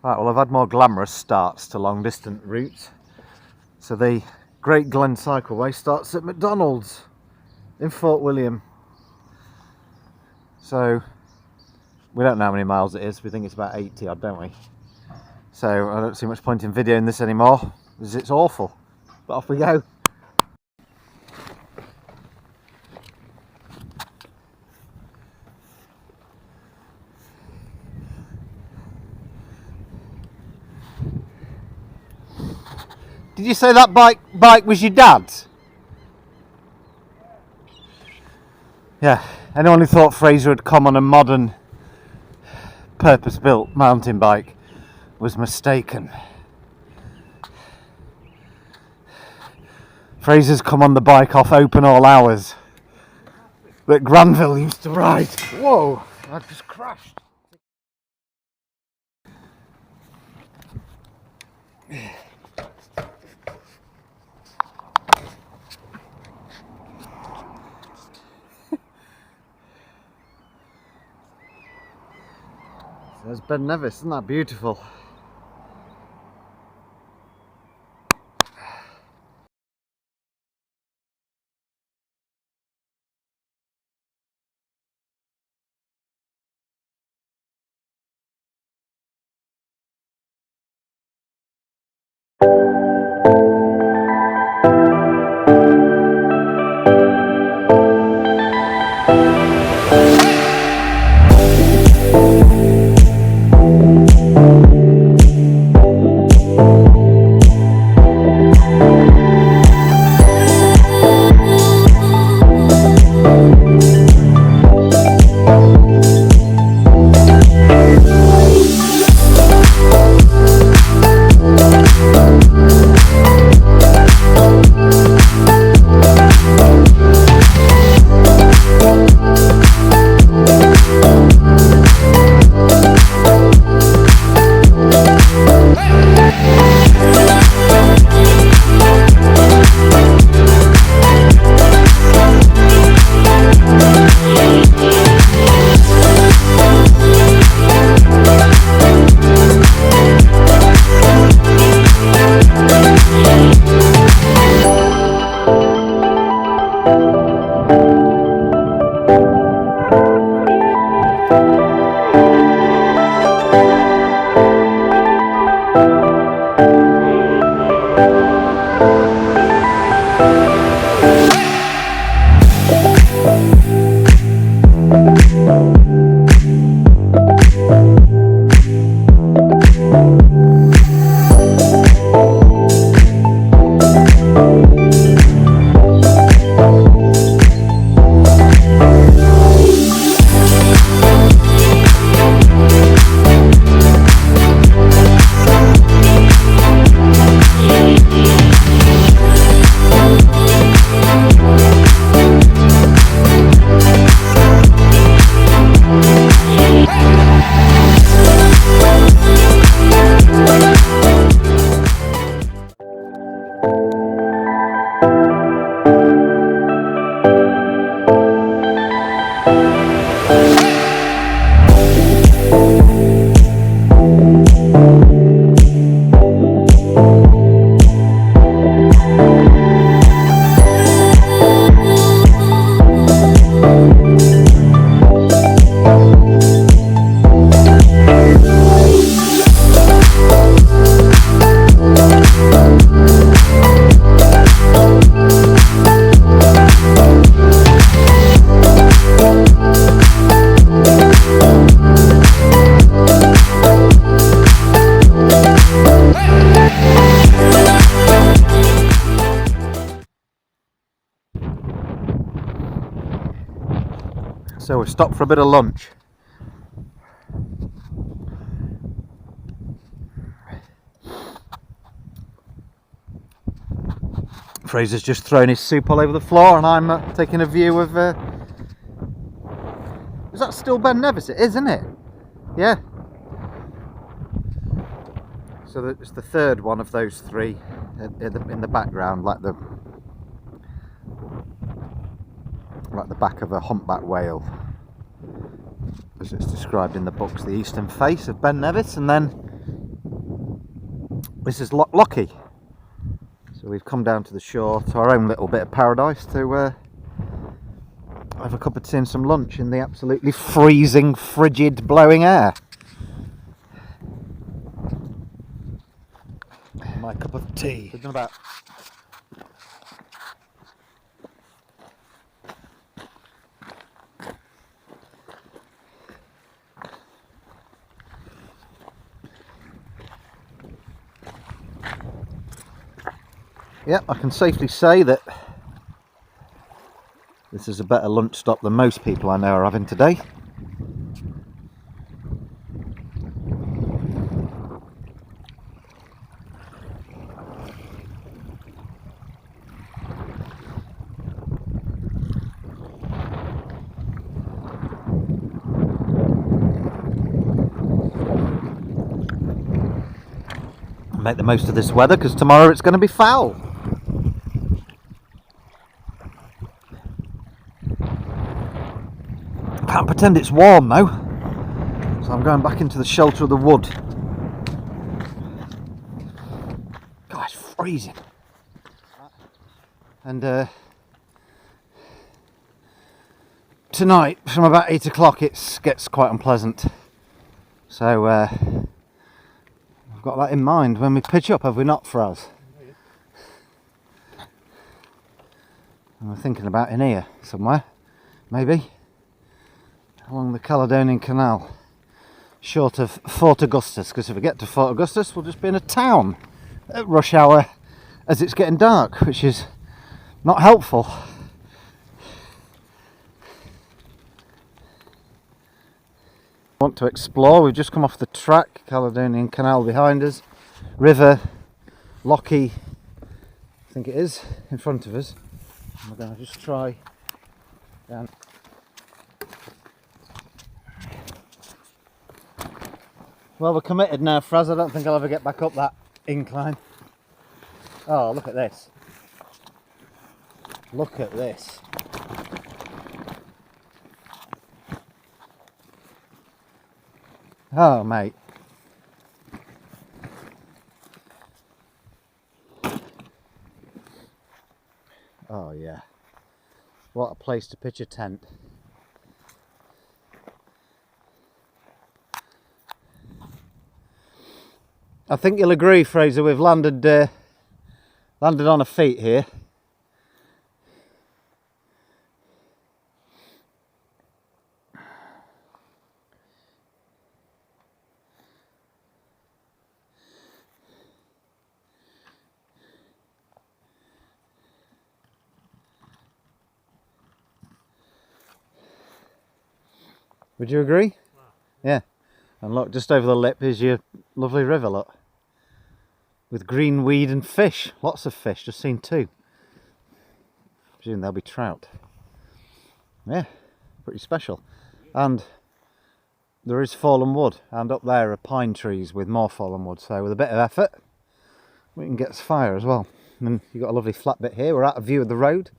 Right, well, I've had more glamorous starts to long distance routes. So the Great Glen Cycleway starts at McDonald's in Fort William. So we don't know how many miles it is. We think it's about 80 odd, don't we? So I don't see much point in videoing this anymore because it's awful. But off we go. Did you say that bike was your dad's? Yeah, anyone who thought Fraser had come on a modern purpose-built mountain bike was mistaken. Fraser's come on the bike off open all hours that Granville used to ride. Whoa, I just crashed. There's Ben Nevis, isn't that beautiful? So we've stopped for a bit of lunch. Fraser's just thrown his soup all over the floor and I'm taking a view of... Is that still Ben Nevis? It is, isn't it? Yeah. So it's the third one of those three in the background, like the back of a humpback whale, as it's described in the books, the eastern face of Ben Nevis. And then This is Lochy. So we've come down to the shore to our own little bit of paradise to have a cup of tea and some lunch in the absolutely freezing, frigid, blowing air. My cup of tea. We've done about Yep, I can safely say that this is a better lunch stop than most people I know are having today. Make the most of this weather because tomorrow it's going to be foul. Can't pretend it's warm though, so I'm going back into the shelter of the wood. God, it's freezing. And tonight from about 8 o'clock it gets quite unpleasant, so I've got that in mind when we pitch up, have we not, Fraz? And we're thinking about in here somewhere, maybe along the Caledonian Canal, short of Fort Augustus, because if we get to Fort Augustus we'll just be in a town at rush hour as it's getting dark, which is not helpful. Want to explore. We've just come off the track, Caledonian Canal behind us, river, Lochy, I think it is, in front of us. And we're going to just try down. Well, we're committed now, Fraz. I don't think I'll ever get back up that incline. Oh, look at this. Look at this. Oh, mate. Oh, yeah. What a place to pitch a tent. I think you'll agree, Fraser, we've landed on our feet here. Would you agree? Wow. Yeah. And look, just over the lip is your lovely river, look. With green weed and fish. Lots of fish, just seen 2. Presume they'll be trout. Yeah, pretty special. And there is fallen wood, and up there are pine trees with more fallen wood. So with a bit of effort, we can get fire as well. And then you've got a lovely flat bit here. We're out of view of the road.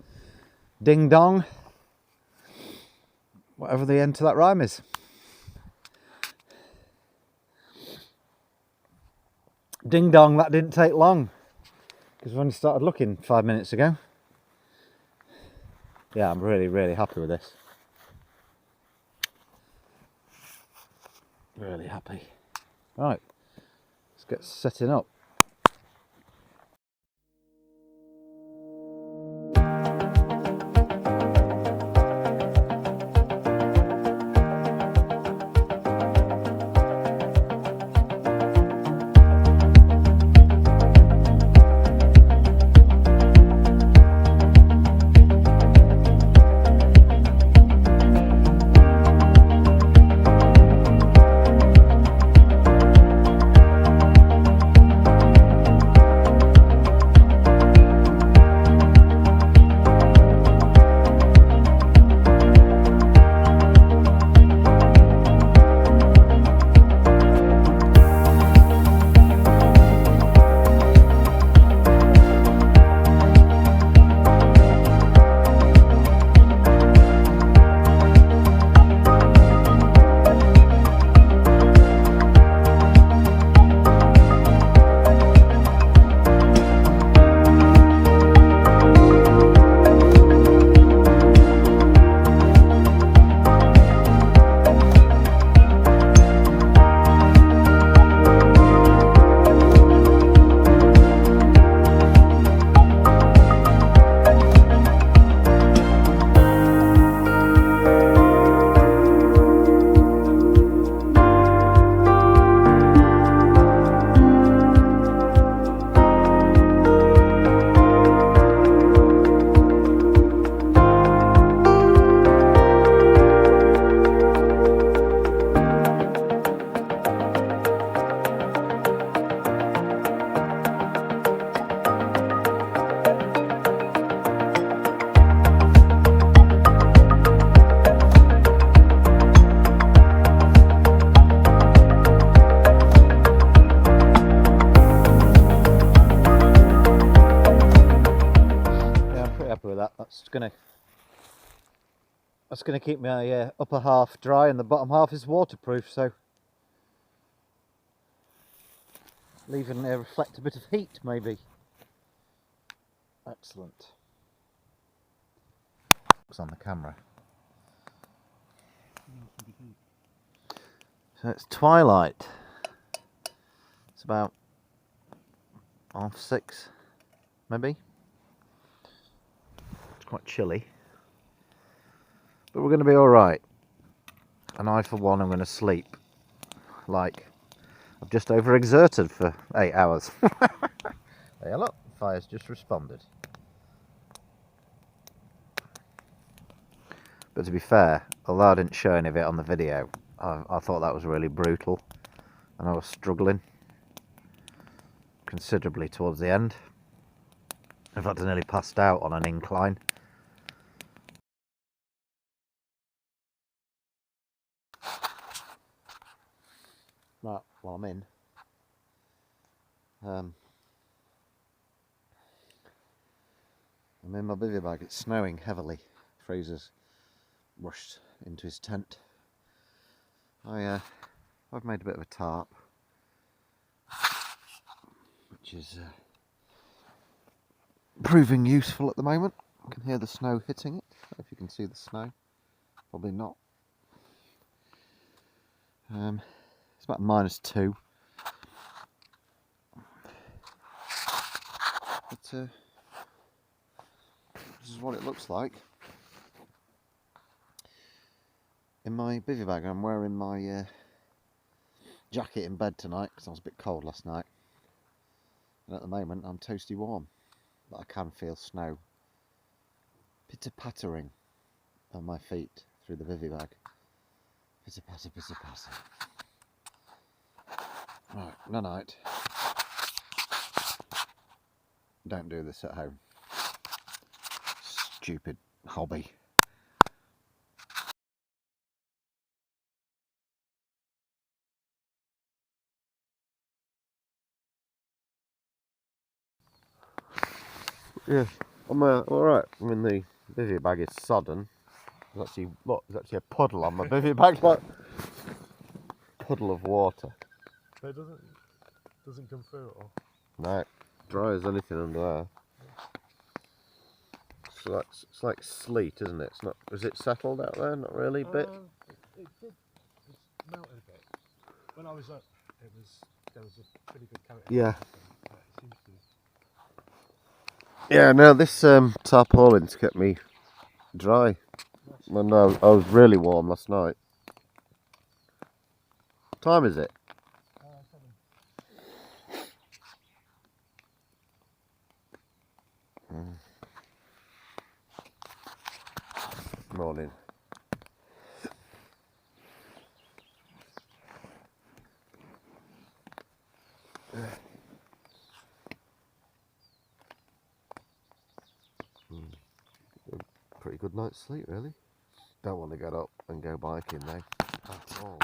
Ding dong. Whatever the end to that rhyme is. Ding dong, that didn't take long, because we only started looking 5 minutes ago. Yeah, I'm really, really happy with this. Really happy. Right, let's get setting up. gonna keep my upper half dry and the bottom half is waterproof, so leaving reflect a bit of heat maybe. Excellent. Looks on the camera. So it's twilight. It's about 6:30, maybe. It's quite chilly, but we're going to be all right. And I, for one, am going to sleep like I've just overexerted for 8 hours. Hey, look, fire's just responded. But to be fair, although I didn't show any of it on the video, I thought that was really brutal, and I was struggling considerably towards the end. In fact, I nearly passed out on an incline. Right, well, I'm in my bivvy bag. It's snowing heavily. Fraser's rushed into his tent. I've made a bit of a tarp, which is proving useful at the moment. I can hear the snow hitting it. I don't know if you can see the snow. Probably not. It's about -2. But this is what it looks like. In my bivvy bag, I'm wearing my jacket in bed tonight because I was a bit cold last night. And at the moment, I'm toasty warm. But I can feel snow pitter-pattering on my feet through the bivvy bag. Pitter-patter, pitter-patter. Right, no night. Don't do this at home. Stupid hobby. Yeah, I'm alright. I mean, the bivvy bag is sodden. There's actually a puddle on my bivvy bag, like puddle of water. So it doesn't come through at all? No, dry as anything under there. It's like sleet, isn't it? It's not. Is it settled out there? Not really. Bit. It's melted a bit. When I was up, there was a pretty good coat. Yeah. It seems to. Yeah. No, this tarpaulin's kept me dry. Well, no, I was really warm last night. What time is it? 7. Morning. Pretty good night's sleep, really. Don't want to get up and go biking now at all.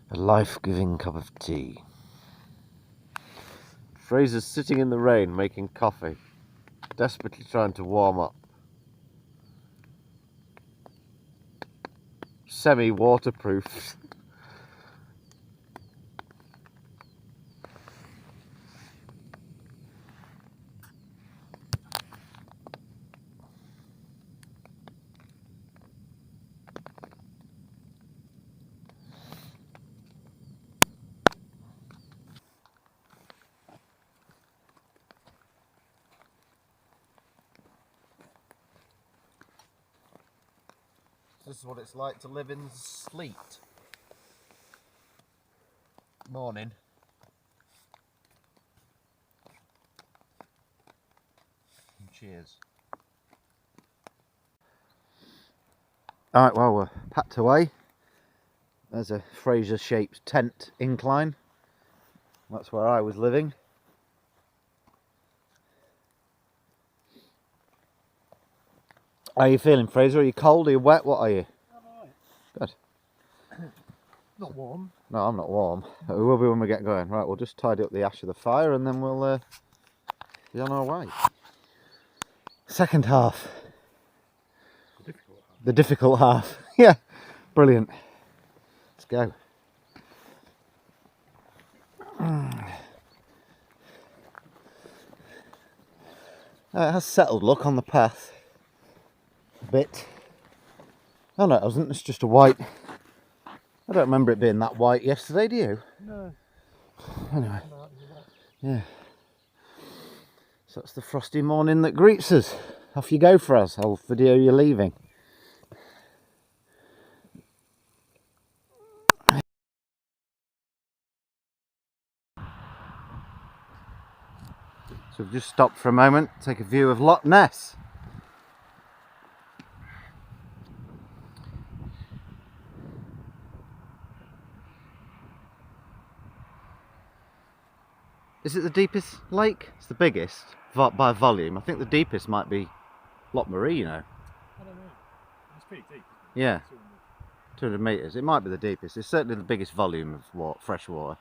A life-giving cup of tea. Fraser's sitting in the rain making coffee, desperately trying to warm up. Semi-waterproof. This is what it's like to live in sleet. Morning. And cheers. Alright, well, we're packed away. There's a Fraser-shaped tent incline. That's where I was living. How are you feeling, Fraser? Are you cold? Are you wet? What are you? I'm alright. Good. Not warm. No, I'm not warm. We will be when we get going. Right, we'll just tidy up the ash of the fire and then we'll be on our way. Second half. The difficult half. Yeah, brilliant. Let's go. It has settled, look, on the path. A bit. Oh no, it hasn't. It's just a white. I don't remember it being that white yesterday, do you? No. Anyway. Yeah. So that's the frosty morning that greets us. Off you go, Fraz. I'll video you leaving. So we've just stopped for a moment, take a view of Loch Ness. Is it the deepest lake? It's the biggest by volume. I think the deepest might be Loch Marie, you know. I don't know. It's pretty deep. Yeah, 200 metres. It might be the deepest. It's certainly the biggest volume of fresh water.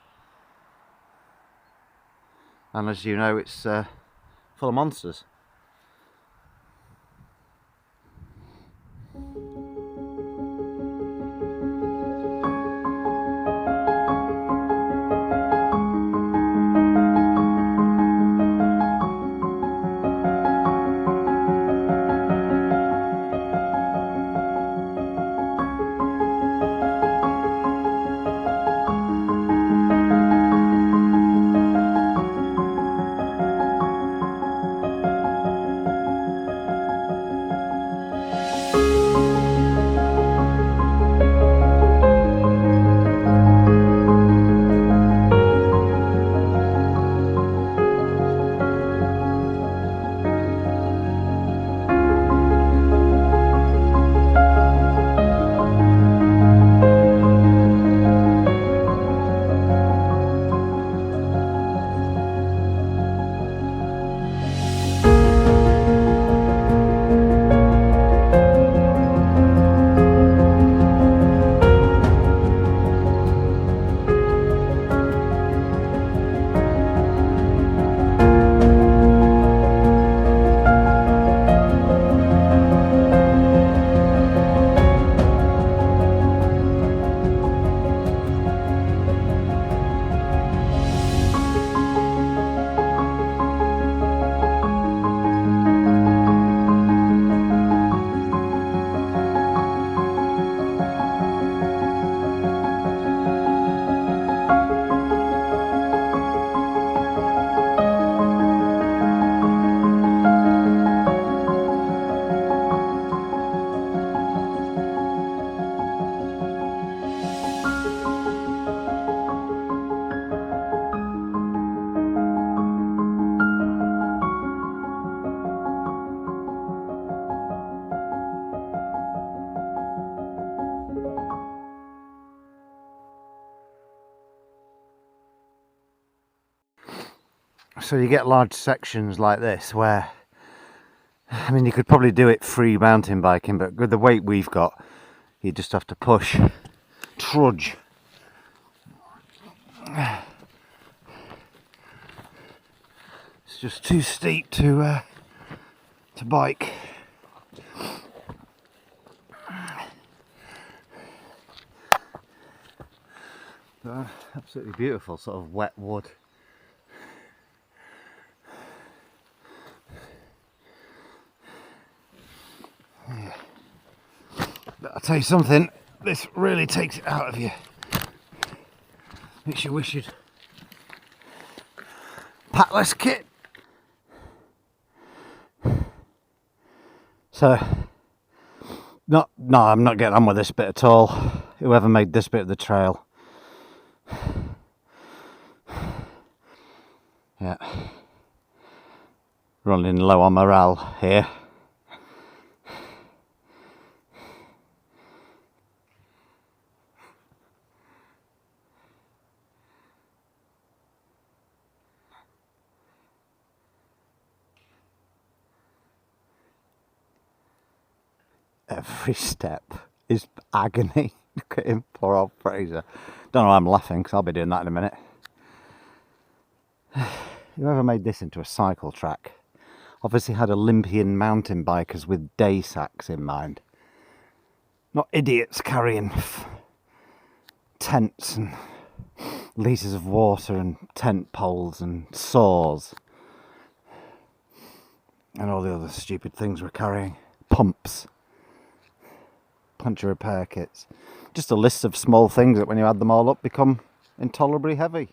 And as you know, it's full of monsters. So you get large sections like this where, I mean, you could probably do it free mountain biking, but with the weight we've got, you just have to push, trudge. It's just too steep to bike. Absolutely beautiful sort of wet wood. Yeah. But I'll tell you something, this really takes it out of you. Makes you wish you'd pack less kit. So No, I'm not getting on with this bit at all. Whoever made this bit of the trail. Yeah. Running low on morale here. Every step is agony. Look at him, poor old Fraser. Don't know why I'm laughing, because I'll be doing that in a minute. Whoever made this into a cycle track obviously had Olympian mountain bikers with day sacks in mind. Not idiots carrying tents and litres of water and tent poles and saws. And all the other stupid things we're carrying. Pumps. Puncture repair kits. Just a list of small things that when you add them all up become intolerably heavy.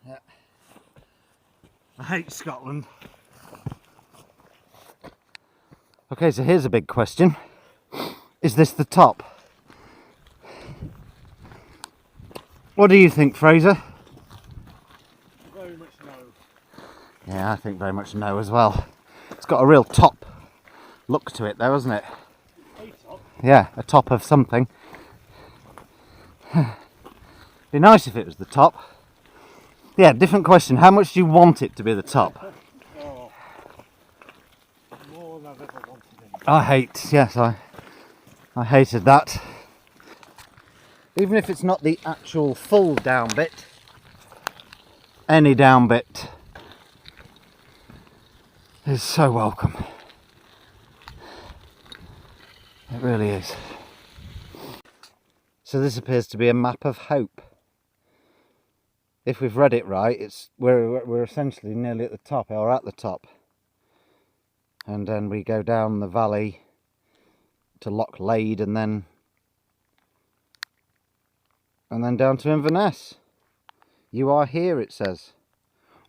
Yeah. I hate Scotland. Okay, so here's a big question. Is this the top? What do you think, Fraser? Very much no. Yeah, I think very much no as well. It's got a real top look to it though, hasn't it? A top? Yeah, a top of something. Be nice if it was the top. Yeah, different question. How much do you want it to be the top? Oh, more than I've ever wanted it. I hated that. Even if it's not the actual full down bit, any down bit is so welcome. It really is. So this appears to be a map of hope. If we've read it right, we're essentially nearly at the top, or at the top. And then we go down the valley to Loch and then down to Inverness. You are here, it says.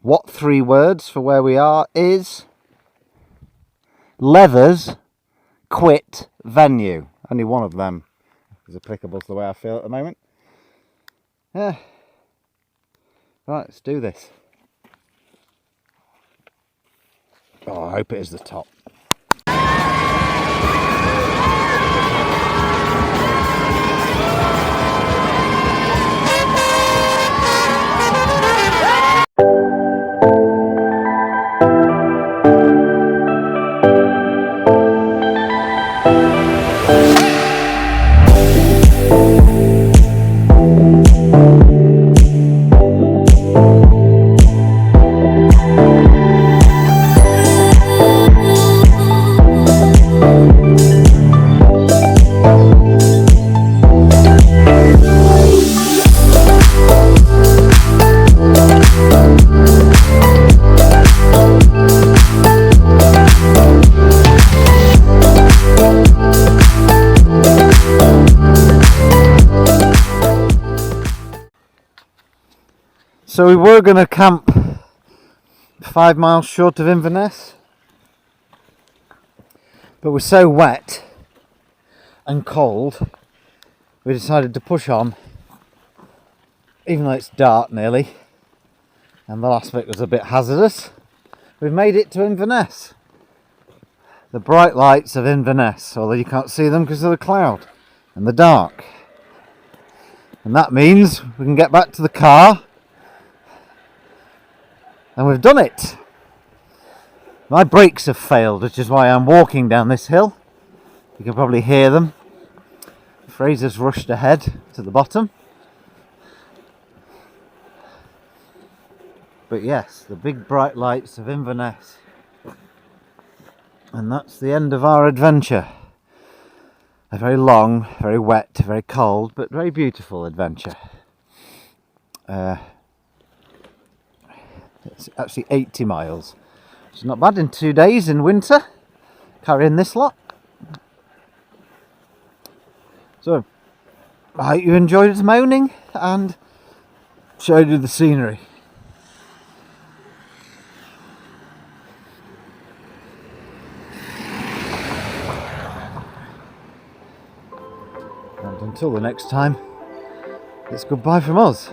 What 3 words for where we are is Leathers Quit Venue. Only one of them is applicable to the way I feel at the moment. Yeah. Right, let's do this. Oh, I hope it is the top. So we were going to camp 5 miles short of Inverness, but we're so wet and cold we decided to push on, even though it's dark nearly and the last bit was a bit hazardous. We've made it to Inverness, the bright lights of Inverness, although you can't see them because of the cloud and the dark. And that means we can get back to the car. And we've done it. My brakes have failed, which is why I'm walking down this hill. You can probably hear them. Fraser's rushed ahead to the bottom. But yes, the big bright lights of Inverness. And that's the end of our adventure. A very long, very wet, very cold, but very beautiful adventure. It's actually 80 miles. It's not bad in 2 days in winter, carrying this lot. So, I hope you enjoyed us moaning and showed you the scenery. And until the next time, it's goodbye from us.